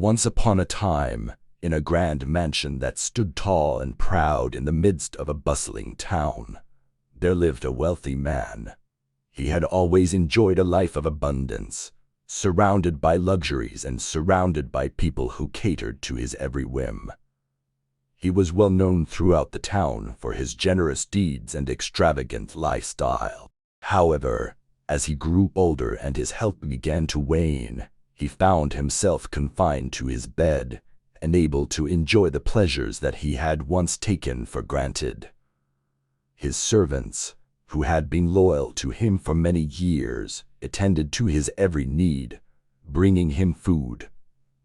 Once upon a time, in a grand mansion that stood tall and proud in the midst of a bustling town, there lived a wealthy man. He had always enjoyed a life of abundance, surrounded by luxuries and surrounded by people who catered to his every whim. He was well known throughout the town for his generous deeds and extravagant lifestyle. However, as he grew older and his health began to wane, he found himself confined to his bed, unable to enjoy the pleasures that he had once taken for granted. His servants, who had been loyal to him for many years, attended to his every need, bringing him food,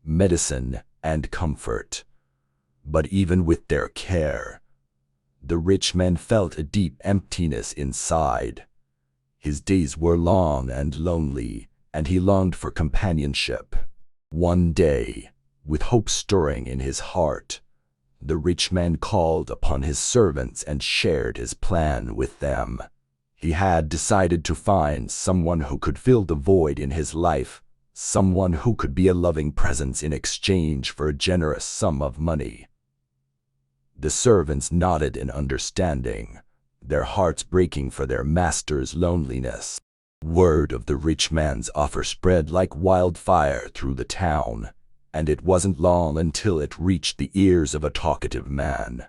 medicine, and comfort. But even with their care, the rich man felt a deep emptiness inside. His days were long and lonely, and he longed for companionship. One day, with hope stirring in his heart, the rich man called upon his servants and shared his plan with them. He had decided to find someone who could fill the void in his life, someone who could be a loving presence in exchange for a generous sum of money. The servants nodded in understanding, their hearts breaking for their master's loneliness. Word of the rich man's offer spread like wildfire through the town, and it wasn't long until it reached the ears of a talkative man.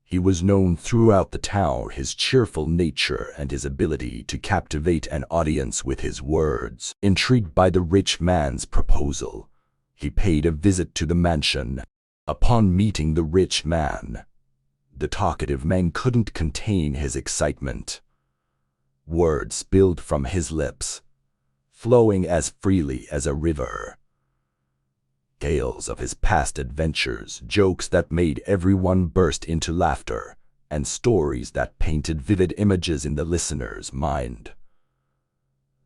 He was known throughout the town for his cheerful nature and his ability to captivate an audience with his words. Intrigued by the rich man's proposal, he paid a visit to the mansion. Upon meeting the rich man, the talkative man couldn't contain his excitement. Words spilled from his lips, flowing as freely as a river. Tales of his past adventures, jokes that made everyone burst into laughter, and stories that painted vivid images in the listener's mind.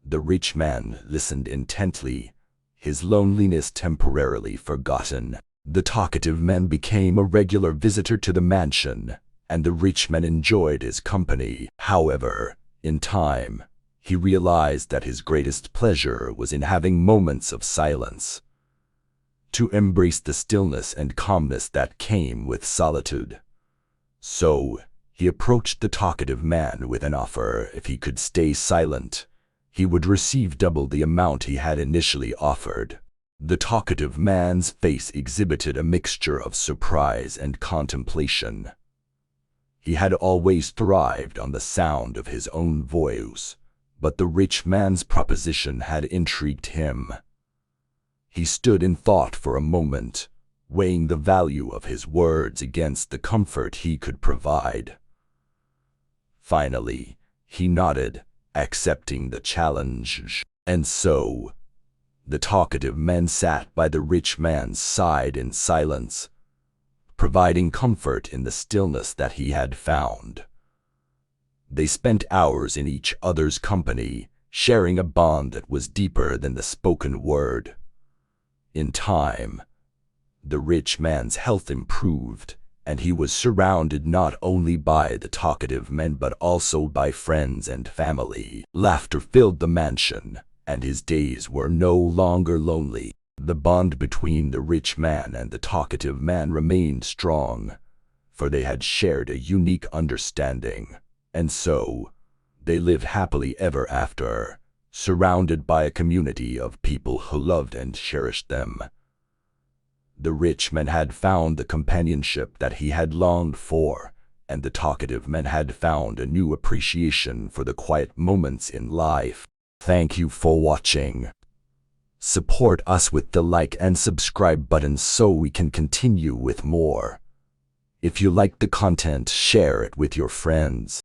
The rich man listened intently, his loneliness temporarily forgotten. The talkative man became a regular visitor to the mansion, and the rich man enjoyed his company. However, in time, he realized that his greatest pleasure was in having moments of silence, to embrace the stillness and calmness that came with solitude. So, he approached the talkative man with an offer. If he could stay silent, he would receive double the amount he had initially offered. The talkative man's face exhibited a mixture of surprise and contemplation. He had always thrived on the sound of his own voice, but the rich man's proposition had intrigued him. He stood in thought for a moment, weighing the value of his words against the comfort he could provide. Finally, he nodded, accepting the challenge. And so, the talkative man sat by the rich man's side in silence, providing comfort in the stillness that he had found. They spent hours in each other's company, sharing a bond that was deeper than the spoken word. In time, the rich man's health improved, and he was surrounded not only by the talkative man but also by friends and family. Laughter filled the mansion, and his days were no longer lonely. The bond between the rich man and the talkative man remained strong, for they had shared a unique understanding, and so they lived happily ever after, surrounded by a community of people who loved and cherished them. The rich man had found the companionship that he had longed for, and the talkative man had found a new appreciation for the quiet moments in life. Thank you for watching. Support us with the like and subscribe buttons so we can continue with more. If you like the content, share it with your friends.